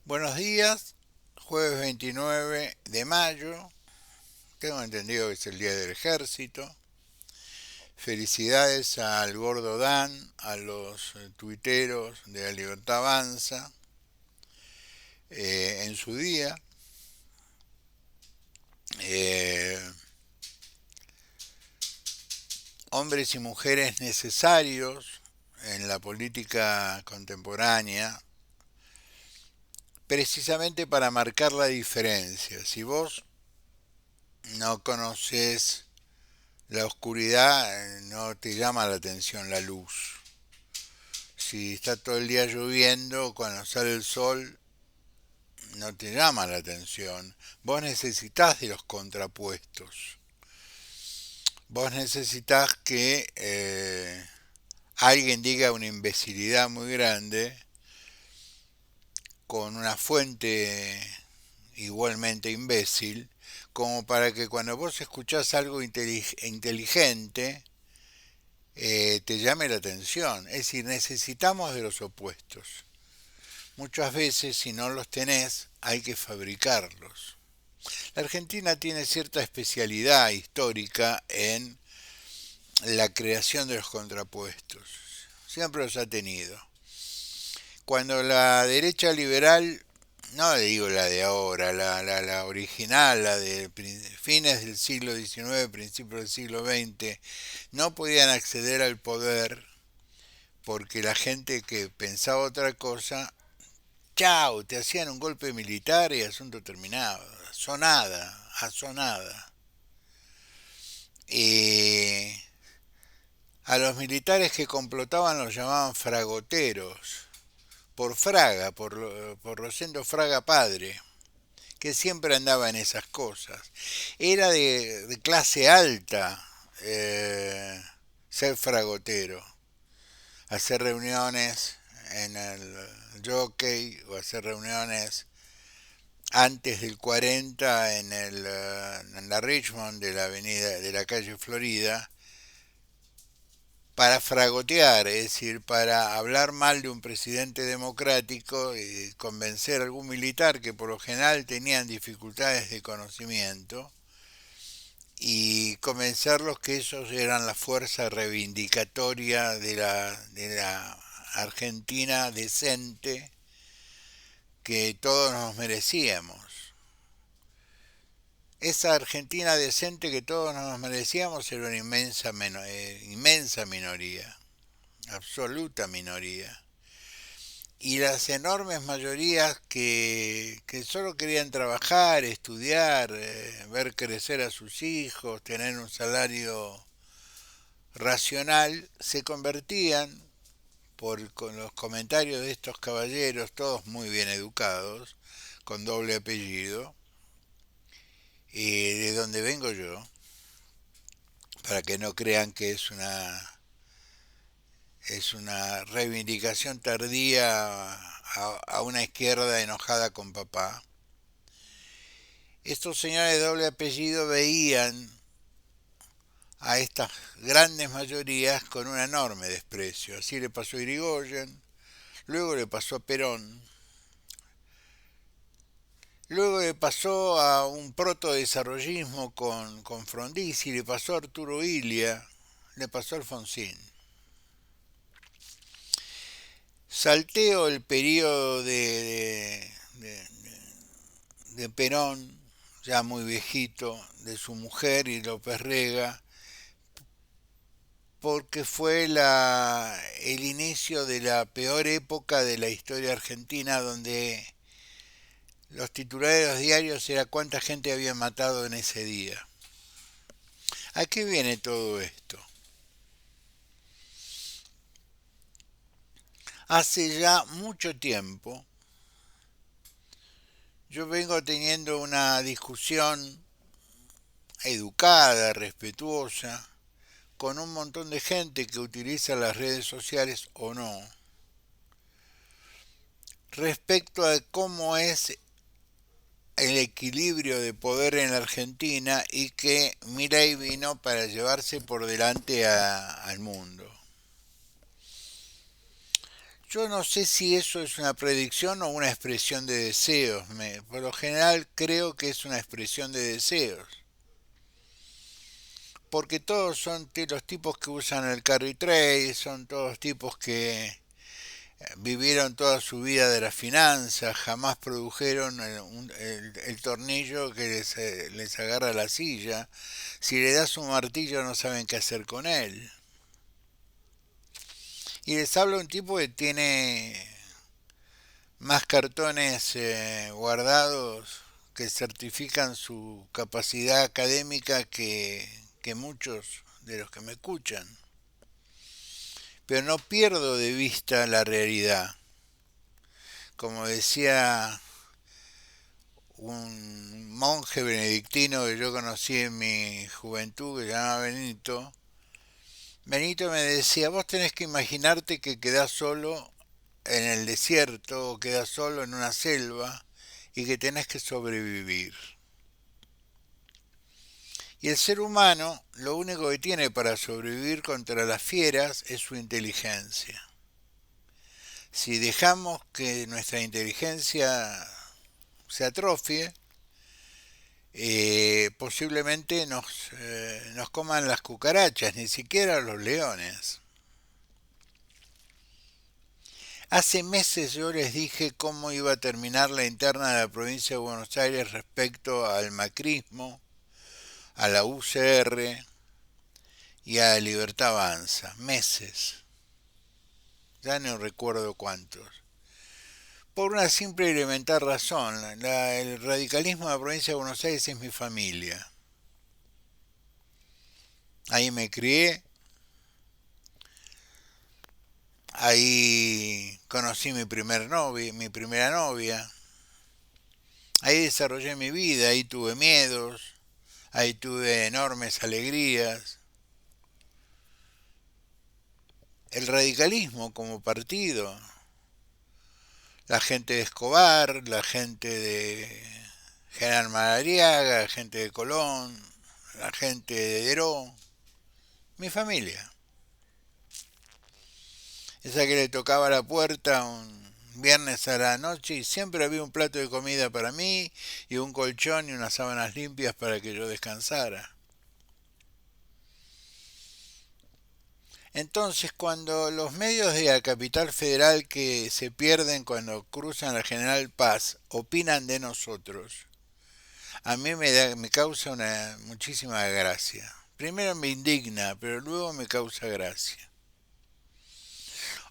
Buenos días, jueves 29 de mayo, tengo entendido que es el Día del Ejército. Felicidades al Gordo Dan, a los tuiteros de La Libertad Avanza en su día. Eh, Hombres y mujeres necesarios en la política contemporánea, precisamente para marcar la diferencia. Si vos no conoces la oscuridad, no te llama la atención la luz. Si está todo el día lloviendo, cuando sale el sol, no te llama la atención. Vos necesitas de los contrapuestos. Vos necesitas que alguien diga una imbecilidad muy grande con una fuente igualmente imbécil, como para que cuando vos escuchás algo inteligente, te llame la atención. Es decir, necesitamos de los opuestos. Muchas veces, si no los tenés, hay que fabricarlos. La Argentina tiene cierta especialidad histórica en la creación de los contrapuestos. Siempre los ha tenido. Cuando la derecha liberal, no digo la de ahora, la original, la de fines del siglo XIX, principios del siglo XX, no podían acceder al poder porque la gente que pensaba otra cosa, chao, te hacían un golpe militar y asunto terminado. Sonada, asonada. Y a los militares que complotaban los llamaban fragoteros, por Fraga, por Rosendo Fraga padre, que siempre andaba en esas cosas. Era de clase alta ser fragotero, hacer reuniones en el Jockey o hacer reuniones antes del 40 en la Richmond de la avenida de la calle Florida para fragotear, es decir, para hablar mal de un presidente democrático y convencer a algún militar que por lo general tenían dificultades de conocimiento y convencerlos que ellos eran la fuerza reivindicatoria de la Argentina decente que todos nos merecíamos. Esa Argentina decente que todos nos merecíamos era una inmensa minoría, absoluta minoría. Y las enormes mayorías que solo querían trabajar, estudiar, ver crecer a sus hijos, tener un salario racional, se convertían, con los comentarios de estos caballeros, todos muy bien educados, con doble apellido, de donde vengo yo, para que no crean que es una reivindicación tardía a una izquierda enojada con papá. Estos señores de doble apellido veían a estas grandes mayorías con un enorme desprecio. Así le pasó a Irigoyen, luego le pasó a Perón, luego le pasó a un protodesarrollismo con Frondizi, le pasó a Arturo Illia, le pasó a Alfonsín. Salteo el periodo de Perón, ya muy viejito, de su mujer y López Rega, porque fue el inicio de la peor época de la historia argentina, donde los titulares de los diarios era cuánta gente habían matado en ese día. ¿A qué viene todo esto? Hace ya mucho tiempo yo vengo teniendo una discusión educada, respetuosa, con un montón de gente que utiliza las redes sociales o no, respecto a cómo es el equilibrio de poder en la Argentina y que Milei vino para llevarse por delante al mundo. Yo no sé si eso es una predicción o una expresión de deseos. Por lo general creo que es una expresión de deseos. Porque todos son los tipos que usan el carry trade, son todos tipos que vivieron toda su vida de las finanzas, jamás produjeron el tornillo que les agarra la silla. Si le das un martillo no saben qué hacer con él. Y les habla un tipo que tiene más cartones guardados que certifican su capacidad académica que muchos de los que me escuchan. Pero no pierdo de vista la realidad. Como decía un monje benedictino que yo conocí en mi juventud, que se llamaba Benito, Benito me decía, vos tenés que imaginarte que quedás solo en el desierto o quedás solo en una selva y que tenés que sobrevivir. Y el ser humano lo único que tiene para sobrevivir contra las fieras es su inteligencia. Si dejamos que nuestra inteligencia se atrofie, posiblemente nos coman las cucarachas, ni siquiera los leones. Hace meses yo les dije cómo iba a terminar la interna de la provincia de Buenos Aires respecto al macrismo, a la UCR y a Libertad Avanza. Meses. Ya no recuerdo cuántos. Por una simple y elemental razón. El radicalismo de la provincia de Buenos Aires es mi familia. Ahí me crié, ahí conocí mi primera novia, ahí desarrollé mi vida, ahí tuve miedos, ahí tuve enormes alegrías. El radicalismo como partido, la gente de Escobar, la gente de General Madariaga, la gente de Colón, la gente de Deró, mi familia. Esa que le tocaba la puerta un viernes a la noche y siempre había un plato de comida para mí y un colchón y unas sábanas limpias para que yo descansara. Entonces, cuando los medios de la capital federal que se pierden cuando cruzan la General Paz opinan de nosotros, a mí me causa muchísima gracia. Primero me indigna, pero luego me causa gracia.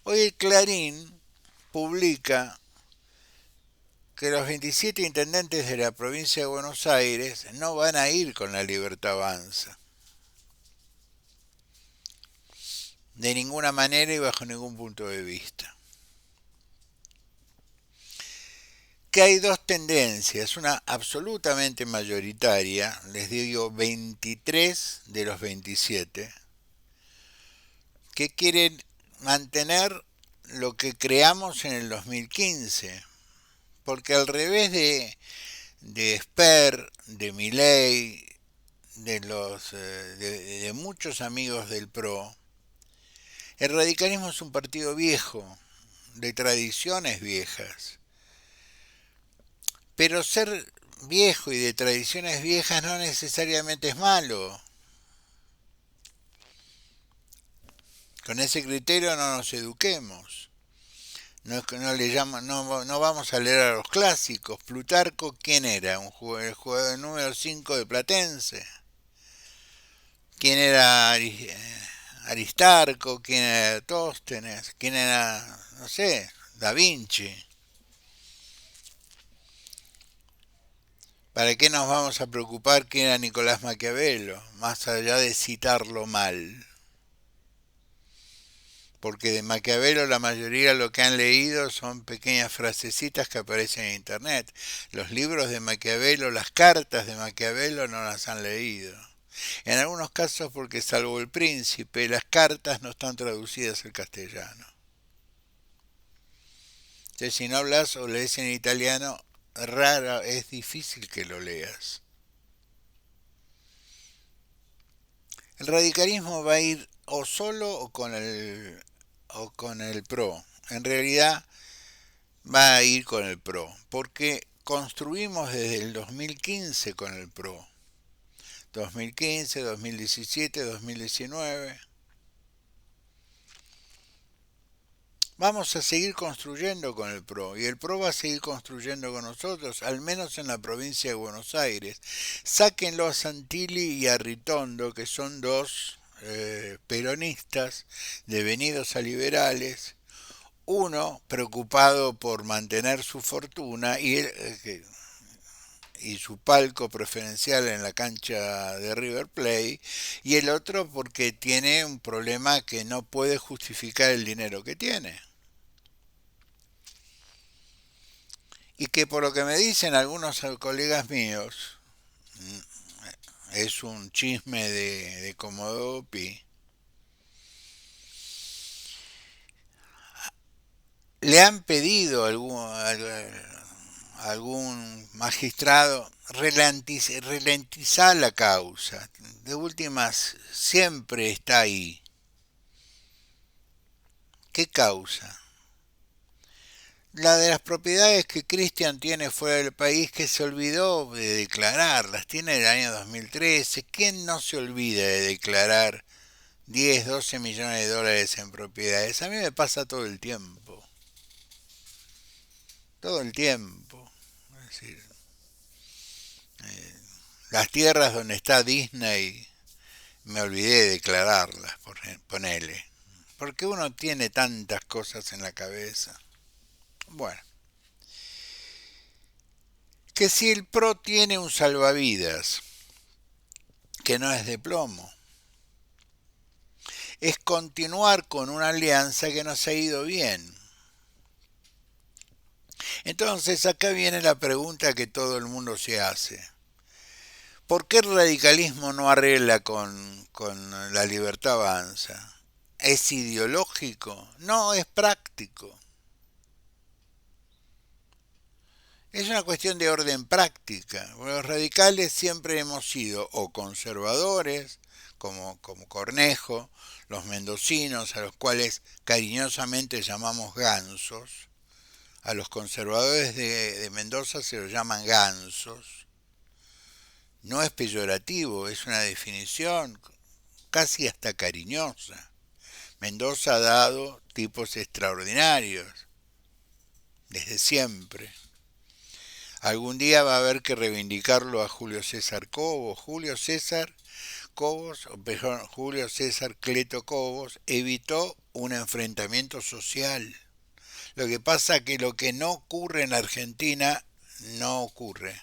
Hoy el Clarín publica que los 27 intendentes de la provincia de Buenos Aires no van a ir con la Libertad Avanza. De ninguna manera y bajo ningún punto de vista. Que hay dos tendencias, una absolutamente mayoritaria, les digo 23 de los 27, que quieren mantener lo que creamos en el 2015, porque al revés de Esper, de Milei, de muchos amigos del PRO, el radicalismo es un partido viejo, de tradiciones viejas. Pero ser viejo y de tradiciones viejas no necesariamente es malo. Con ese criterio no nos eduquemos. No vamos a leer a los clásicos. Plutarco, ¿quién era? El jugador número 5 de Platense. ¿Quién era Aristarco? ¿Quién era Tóstenes? ¿Quién era, no sé, Da Vinci? ¿Para qué nos vamos a preocupar quién era Nicolás Maquiavelo? Más allá de citarlo mal. Porque de Maquiavelo la mayoría lo que han leído son pequeñas frasecitas que aparecen en internet. Los libros de Maquiavelo, las cartas de Maquiavelo no las han leído. En algunos casos porque salvo El Príncipe, las cartas no están traducidas al castellano. Entonces si no hablas o lees en italiano, es difícil que lo leas. El radicalismo va a ir o solo o con el PRO. en realidad va a ir con el PRO, porque construimos desde el 2015 con el PRO. 2015, 2017, 2019. Vamos a seguir construyendo con el PRO y el PRO va a seguir construyendo con nosotros, al menos en la provincia de Buenos Aires. Sáquenlo a Santilli y a Ritondo, que son dos peronistas devenidos a liberales, uno preocupado por mantener su fortuna y su palco preferencial en la cancha de River Plate, y el otro porque tiene un problema que no puede justificar el dinero que tiene. Y que por lo que me dicen algunos colegas míos, es un chisme de Comodoro Pi, le han pedido algún magistrado ralentizar la causa. De últimas, siempre está ahí. ¿Qué causa? La de las propiedades que Cristian tiene fuera del país, que se olvidó de declararlas, tiene del año 2013. ¿Quién no se olvida de declarar 10, 12 millones de dólares en propiedades? A mí me pasa todo el tiempo. Todo el tiempo. Es decir, las tierras donde está Disney, me olvidé de declararlas, ponele. Porque uno tiene tantas cosas en la cabeza. Bueno, que si el PRO tiene un salvavidas, que no es de plomo, es continuar con una alianza que nos ha ido bien. Entonces acá viene la pregunta que todo el mundo se hace. ¿Por qué el radicalismo no arregla con la libertad avanza? ¿Es ideológico? No, es práctico. Es una cuestión de orden práctica. Los radicales siempre hemos sido o conservadores, como Cornejo, los mendocinos, a los cuales cariñosamente llamamos gansos. A los conservadores de Mendoza se los llaman gansos. No es peyorativo, es una definición casi hasta cariñosa. Mendoza ha dado tipos extraordinarios, desde siempre. Algún día va a haber que reivindicarlo a Julio César Cobos. Julio César Cobos, o perdón, Julio César Cleto Cobos evitó un enfrentamiento social. Lo que pasa es que lo que no ocurre en Argentina no ocurre.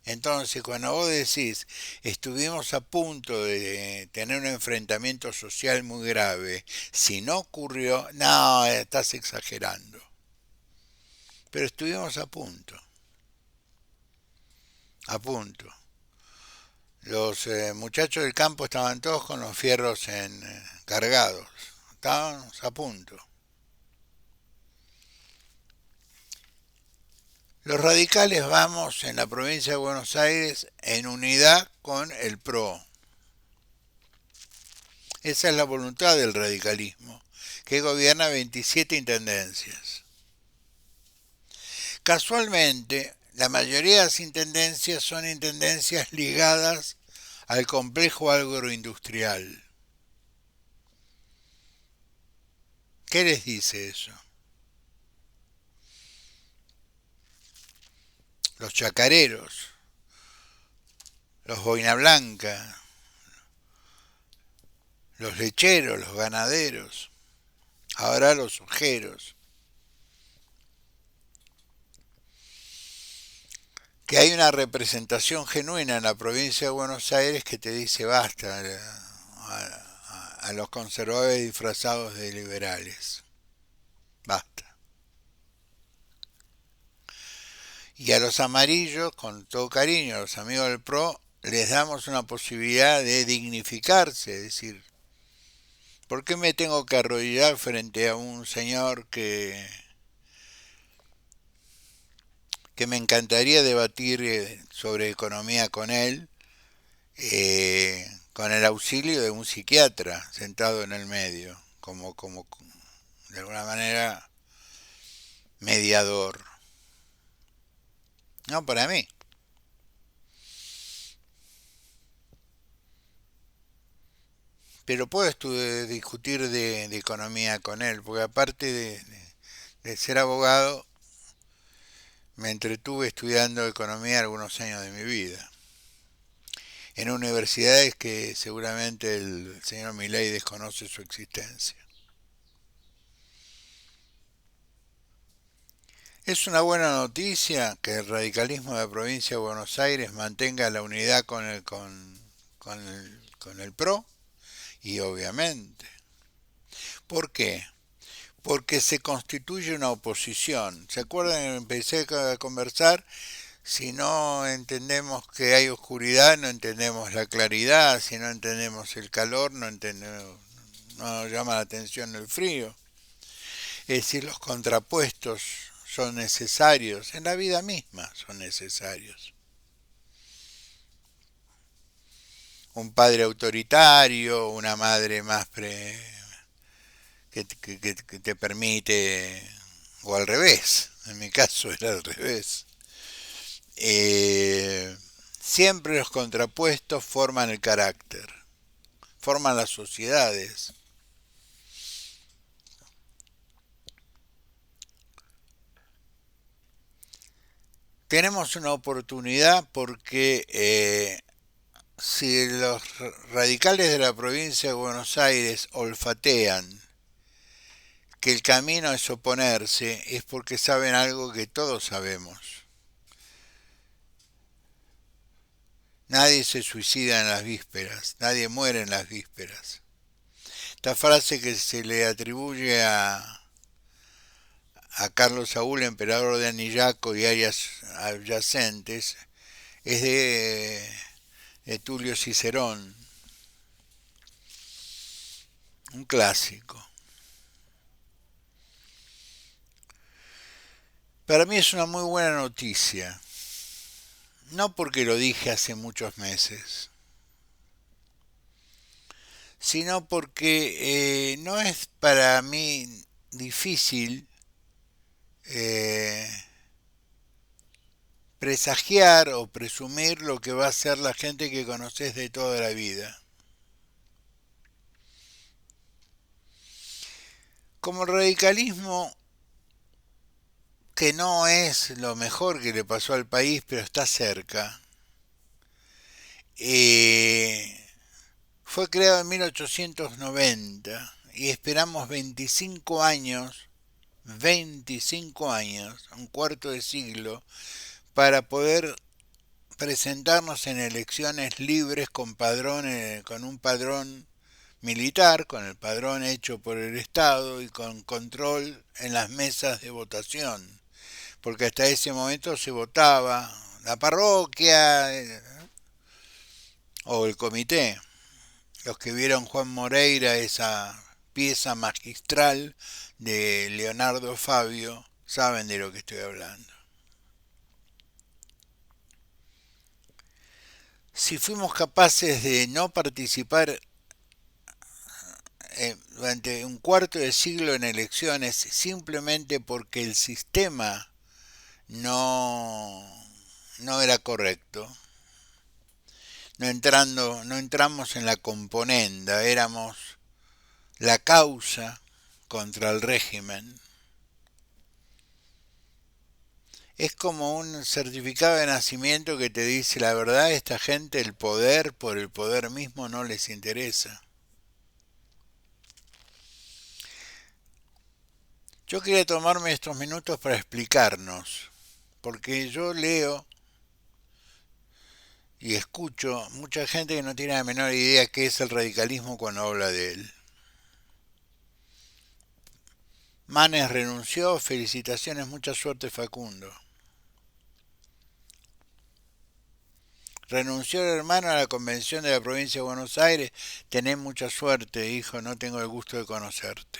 Entonces, cuando vos decís, estuvimos a punto de tener un enfrentamiento social muy grave, si no ocurrió, no, estás exagerando. Pero estuvimos a punto. Los muchachos del campo estaban todos con los fierros cargados, estábamos a punto. Los radicales vamos en la provincia de Buenos Aires en unidad con el PRO. Esa es la voluntad del radicalismo, que gobierna 27 intendencias. Casualmente, la mayoría de las intendencias son intendencias ligadas al complejo agroindustrial. ¿Qué les dice eso? Los chacareros, los boina blanca, los lecheros, los ganaderos, ahora los ojeros. Que hay una representación genuina en la provincia de Buenos Aires que te dice basta a los conservadores disfrazados de liberales. Basta. Y a los amarillos, con todo cariño, a los amigos del PRO, les damos una posibilidad de dignificarse, es decir, ¿por qué me tengo que arrodillar frente a un señor que me encantaría debatir sobre economía con él, con el auxilio de un psiquiatra sentado en el medio, como de alguna manera, mediador. No para mí. Pero puedo discutir de economía con él, porque aparte de ser abogado, me entretuve estudiando economía algunos años de mi vida. En universidades que seguramente el señor Milei desconoce su existencia. Es una buena noticia que el radicalismo de la provincia de Buenos Aires mantenga la unidad con el PRO, y obviamente. ¿Por qué? Porque se constituye una oposición. ¿Se acuerdan? Empecé a conversar. Si no entendemos que hay oscuridad, no entendemos la claridad. Si no entendemos el calor, no entendemos, no nos llama la atención el frío. Es decir, los contrapuestos son necesarios. En la vida misma son necesarios. Un padre autoritario, una madre más que te permite, o al revés, en mi caso era al revés. Eh, Siempre los contrapuestos forman el carácter, forman las sociedades. Tenemos una oportunidad porque si los radicales de la provincia de Buenos Aires olfatean que el camino es oponerse, es porque saben algo que todos sabemos. Nadie se suicida en las vísperas, nadie muere en las vísperas. Esta frase que se le atribuye a Carlos Saúl, emperador de Anillaco y áreas adyacentes, es de Tulio Cicerón, un clásico. Para mí es una muy buena noticia, no porque lo dije hace muchos meses, sino porque no es para mí difícil eh, presagiar o presumir lo que va a ser la gente que conoces de toda la vida. Como el radicalismo, que no es lo mejor que le pasó al país, pero está cerca, eh, fue creado en 1890 y esperamos 25 años, un cuarto de siglo, para poder presentarnos en elecciones libres con con un padrón militar, con el padrón hecho por el Estado y con control en las mesas de votación, porque hasta ese momento se votaba la parroquia o el comité. Los que vieron Juan Moreira, esa pieza magistral de Leonardo Fabio, saben de lo que estoy hablando. Si fuimos capaces de no participar durante un cuarto de siglo en elecciones simplemente porque el sistema no, no era correcto, no entramos en la componenda, éramos la causa contra el régimen. Es como un certificado de nacimiento que te dice la verdad, esta gente el poder por el poder mismo no les interesa. Yo quería tomarme estos minutos para explicarnos, porque yo leo y escucho mucha gente que no tiene la menor idea qué es el radicalismo cuando habla de él. Manes renunció, felicitaciones, mucha suerte Facundo. Renunció el hermano a la convención de la provincia de Buenos Aires, tenés mucha suerte, hijo, no tengo el gusto de conocerte.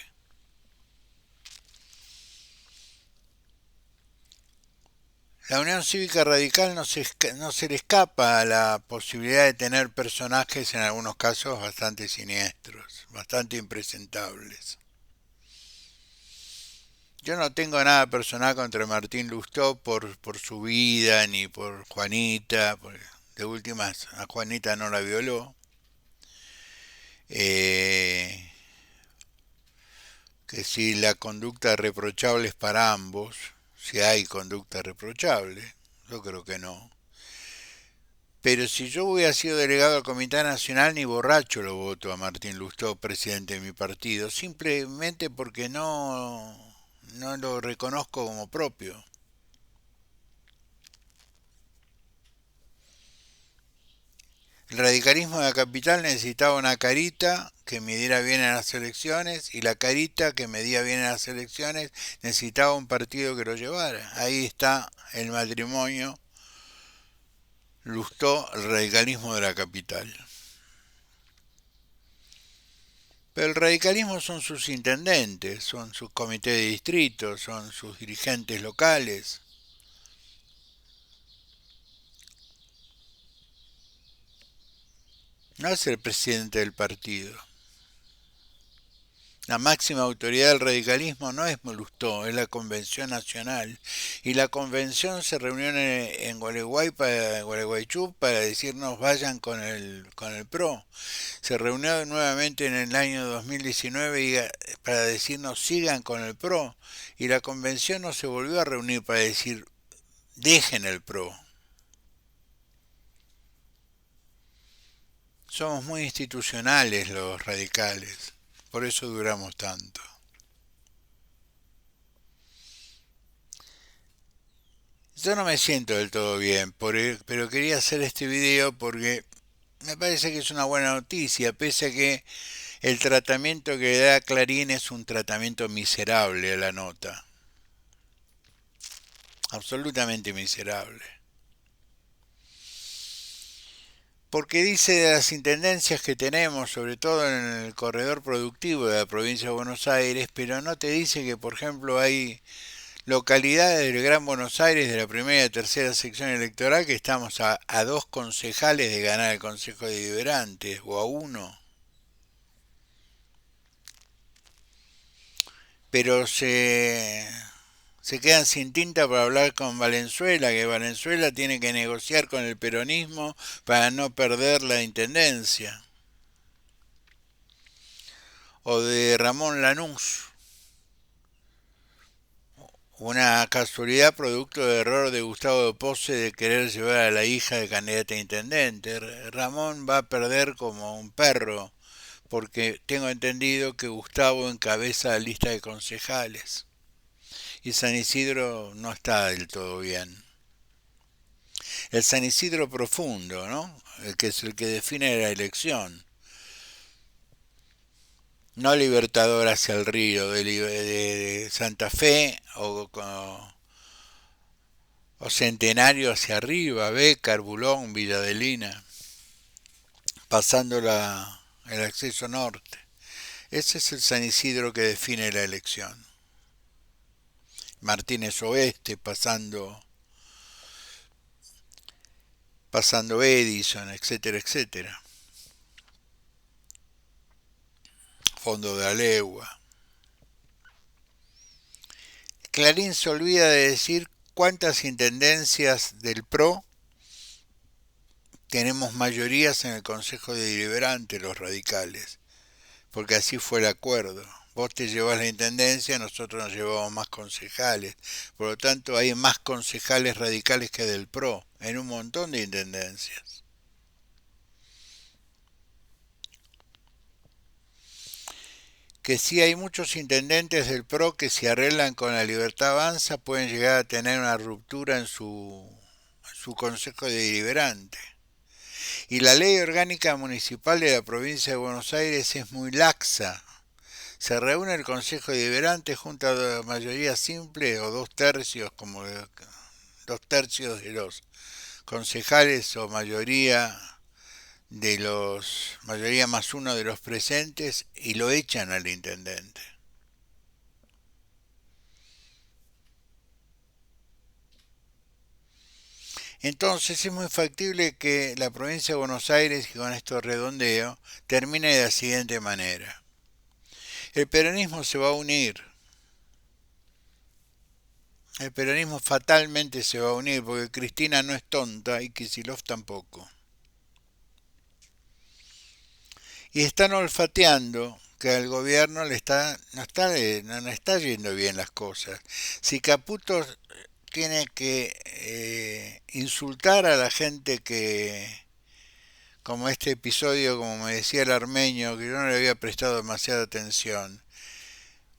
La Unión Cívica Radical no se le escapa a la posibilidad de tener personajes en algunos casos bastante siniestros, bastante impresentables. Yo no tengo nada personal contra Martín Lustó por su vida ni por Juanita. De últimas, a Juanita no la violó. Eh, que si la conducta reprochable es para ambos, si hay conducta reprochable, yo creo que no. Pero si yo hubiera sido delegado del Comité Nacional, ni borracho lo voto a Martín Lustó, presidente de mi partido, simplemente porque no lo reconozco como propio. El radicalismo de la capital necesitaba una carita que midiera bien en las elecciones y la carita que medía bien en las elecciones necesitaba un partido que lo llevara. Ahí está el matrimonio Lustó, el radicalismo de la capital. Pero el radicalismo son sus intendentes, son sus comités de distrito, son sus dirigentes locales. No es el presidente del partido. La máxima autoridad del radicalismo no es Lustó, es la Convención Nacional. Y la convención se reunió en Gualeguaychú para decirnos vayan con el PRO. Se reunió nuevamente en el año 2019 para decirnos sigan con el PRO. Y la convención no se volvió a reunir para decir dejen el PRO. Somos muy institucionales los radicales, por eso duramos tanto. Yo no me siento del todo bien, pero quería hacer este video porque me parece que es una buena noticia, pese a que el tratamiento que le da Clarín es un tratamiento miserable a la nota, absolutamente miserable. Porque dice de las intendencias que tenemos, sobre todo en el corredor productivo de la provincia de Buenos Aires, pero no te dice que, por ejemplo, hay localidades del Gran Buenos Aires de la primera y tercera sección electoral que estamos a dos concejales de ganar el Consejo de Deliberantes o a uno. Pero se quedan sin tinta para hablar con Valenzuela, que Valenzuela tiene que negociar con el peronismo para no perder la intendencia. O de Ramón Lanús, una casualidad producto de error de Gustavo de Pose de querer llevar a la hija de candidata a intendente. Ramón va a perder como un perro, porque tengo entendido que Gustavo encabeza la lista de concejales. Y San Isidro no está del todo bien. El San Isidro profundo, ¿no? El que es el que define la elección. No Libertador hacia el río de Santa Fe o Centenario hacia arriba, Bécar, Bulón, Villa Adelina, pasando el acceso norte. Ese es el San Isidro que define la elección. Martínez Oeste, pasando Edison, etcétera, etcétera. Fondo de la Legua. Clarín se olvida de decir cuántas intendencias del PRO tenemos mayorías en el Consejo de Deliberante, los radicales, porque así fue el acuerdo. Vos te llevas la intendencia, nosotros nos llevamos más concejales. Por lo tanto, hay más concejales radicales que del PRO, en un montón de intendencias. Que sí hay muchos intendentes del PRO que si arreglan con la Libertad Avanza pueden llegar a tener una ruptura en su Consejo de Deliberante. Y la ley orgánica municipal de la provincia de Buenos Aires es muy laxa. Se reúne el Consejo Deliberante junto a mayoría simple o dos tercios, como dos tercios de los concejales o mayoría más uno de los presentes y lo echan al intendente. Entonces es muy factible que la provincia de Buenos Aires, y con esto redondeo, termine de la siguiente manera. El peronismo se va a unir El peronismo fatalmente se va a unir porque Cristina no es tonta y Kicillof tampoco. Y están olfateando que al gobierno no está yendo bien las cosas. Si Caputo tiene que insultar a la gente como este episodio, como me decía el armenio, que yo no le había prestado demasiada atención,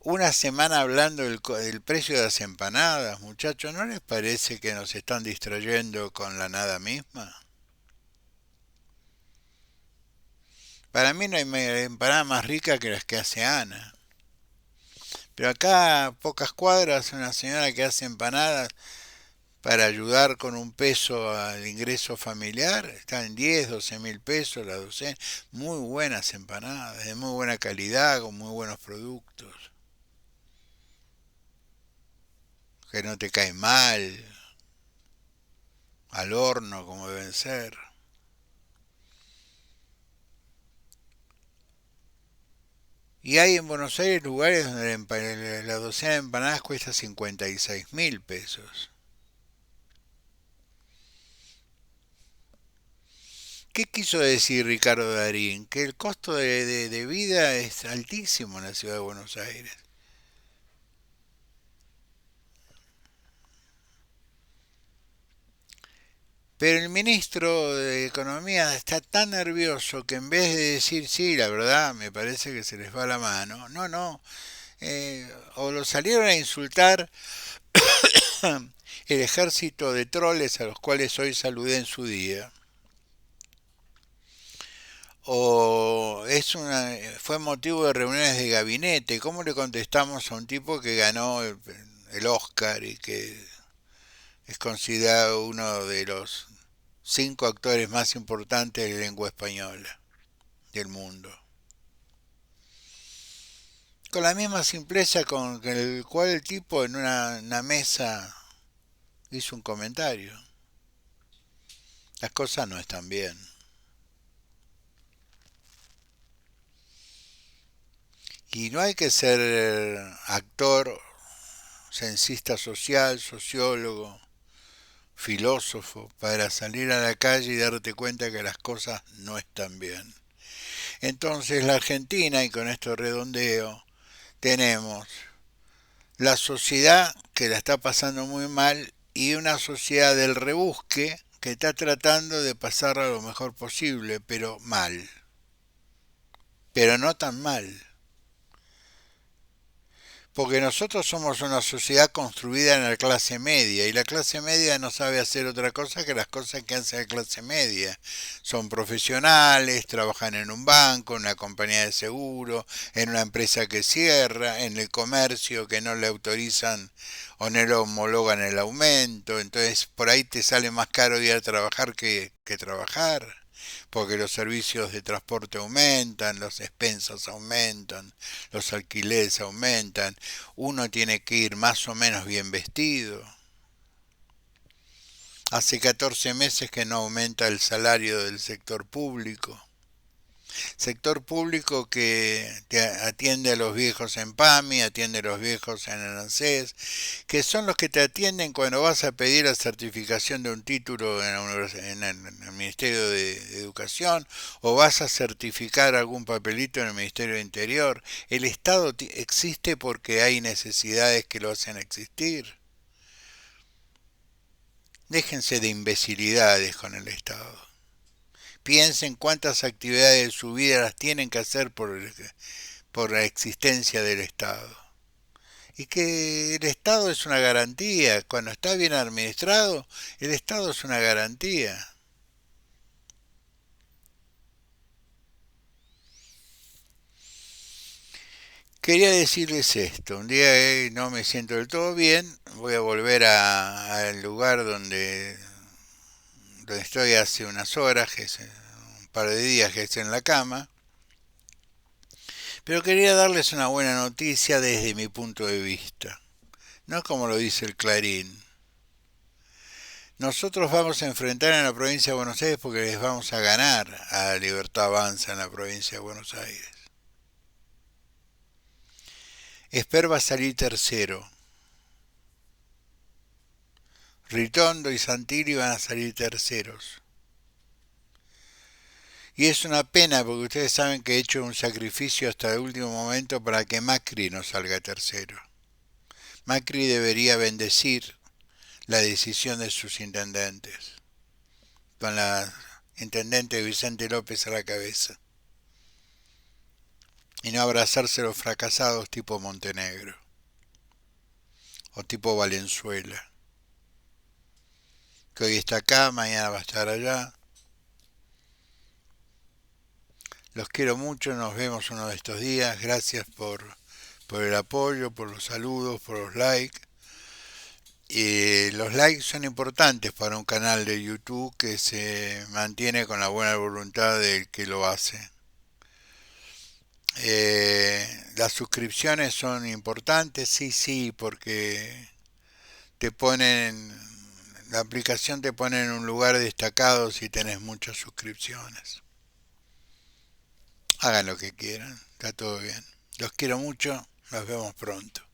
una semana hablando del precio de las empanadas, muchachos, ¿no les parece que nos están distrayendo con la nada misma? Para mí no hay empanada más rica que las que hace Ana. Pero acá, a pocas cuadras, una señora que hace empanadas para ayudar con un peso al ingreso familiar, está en 10, 12 mil pesos la docena. Muy buenas empanadas, de muy buena calidad, con muy buenos productos, que no te caen mal, al horno como deben ser. Y hay en Buenos Aires lugares donde la docena de empanadas cuesta 56 mil pesos. ¿Qué quiso decir Ricardo Darín? Que el costo de vida es altísimo en la ciudad de Buenos Aires. Pero el ministro de Economía está tan nervioso que en vez de decir sí, la verdad, me parece que se les va la mano, no, no, o lo salieron a insultar el ejército de troles a los cuales hoy saludé en su día, o fue motivo de reuniones de gabinete. ¿Cómo le contestamos a un tipo que ganó el Oscar y que es considerado uno de los 5 actores más importantes de lengua española del mundo? Con la misma simpleza con el cual el tipo en una mesa hizo un comentario. Las cosas no están bien. Y no hay que ser actor, censista social, sociólogo, filósofo, para salir a la calle y darte cuenta que las cosas no están bien. Entonces la Argentina, y con esto redondeo, tenemos la sociedad que la está pasando muy mal y una sociedad del rebusque que está tratando de pasarla lo mejor posible, pero mal, pero no tan mal. Porque nosotros somos una sociedad construida en la clase media y la clase media no sabe hacer otra cosa que las cosas que hace la clase media. Son profesionales, trabajan en un banco, en una compañía de seguro, en una empresa que cierra, en el comercio que no le autorizan o no le homologan el aumento. Entonces por ahí te sale más caro ir a trabajar que trabajar, porque los servicios de transporte aumentan, las expensas aumentan, los alquileres aumentan, uno tiene que ir más o menos bien vestido. Hace 14 meses que no aumenta el salario del sector público. Sector público que atiende a los viejos en PAMI, atiende a los viejos en el ANSES, que son los que te atienden cuando vas a pedir la certificación de un título en el Ministerio de Educación o vas a certificar algún papelito en el Ministerio de Interior. El Estado existe porque hay necesidades que lo hacen existir. Déjense de imbecilidades con el Estado. Piensen cuántas actividades de su vida las tienen que hacer por la existencia del Estado. Y que el Estado es una garantía. Cuando está bien administrado, el Estado es una garantía. Quería decirles esto. Un día no me siento del todo bien. Voy a volver al lugar donde estoy hace unas horas, que es un par de días que estoy en la cama. Pero quería darles una buena noticia desde mi punto de vista. No como lo dice el Clarín. Nosotros vamos a enfrentar en la provincia de Buenos Aires porque les vamos a ganar a Libertad Avanza en la provincia de Buenos Aires. Esper va a salir tercero. Ritondo y Santilli van a salir terceros. Y es una pena porque ustedes saben que he hecho un sacrificio hasta el último momento para que Macri no salga tercero. Macri debería bendecir la decisión de sus intendentes, con la intendente Vicente López a la cabeza, y no abrazarse los fracasados tipo Montenegro o tipo Valenzuela, que hoy está acá, mañana va a estar allá. Los quiero mucho, nos vemos uno de estos días. Gracias por el apoyo, por los saludos, por los likes. Los likes son importantes para un canal de YouTube que se mantiene con la buena voluntad del que lo hace. Las suscripciones son importantes, sí, sí, porque te ponen, la aplicación te pone en un lugar destacado si tenés muchas suscripciones. Hagan lo que quieran, está todo bien. Los quiero mucho, nos vemos pronto.